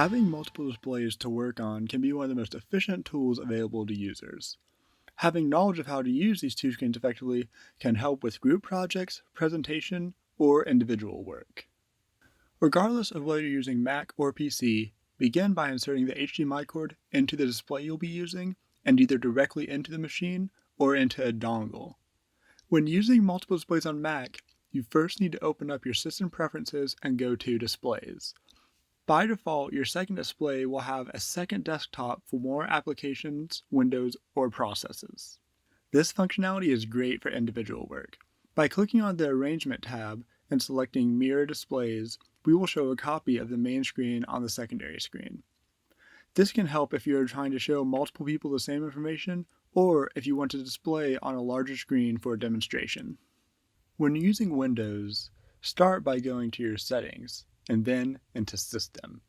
Having multiple displays to work on can be one of the most efficient tools available to users. Having knowledge of how to use these two screens effectively can help with group projects, presentation, or individual work. Regardless of whether you're using Mac or PC, begin by inserting the HDMI cord into the display you'll be using and either directly into the machine or into a dongle. When using multiple displays on Mac, you first need to open up your system preferences and go to Displays. By default, your second display will have a second desktop for more applications, windows, or processes. This functionality is great for individual work. By clicking on the Arrangement tab and selecting Mirror Displays, we will show a copy of the main screen on the secondary screen. This can help if you are trying to show multiple people the same information, or if you want to display on a larger screen for a demonstration. When using Windows, start by going to your Settings, and then into System.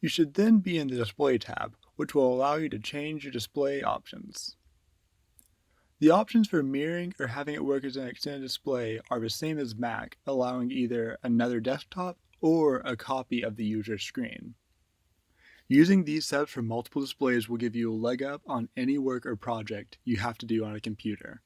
You should then be in the Display tab, which will allow you to change your display options. The options for mirroring or having it work as an extended display are the same as Mac, allowing either another desktop or a copy of the user's screen. Using these setups for multiple displays will give you a leg up on any work or project you have to do on a computer.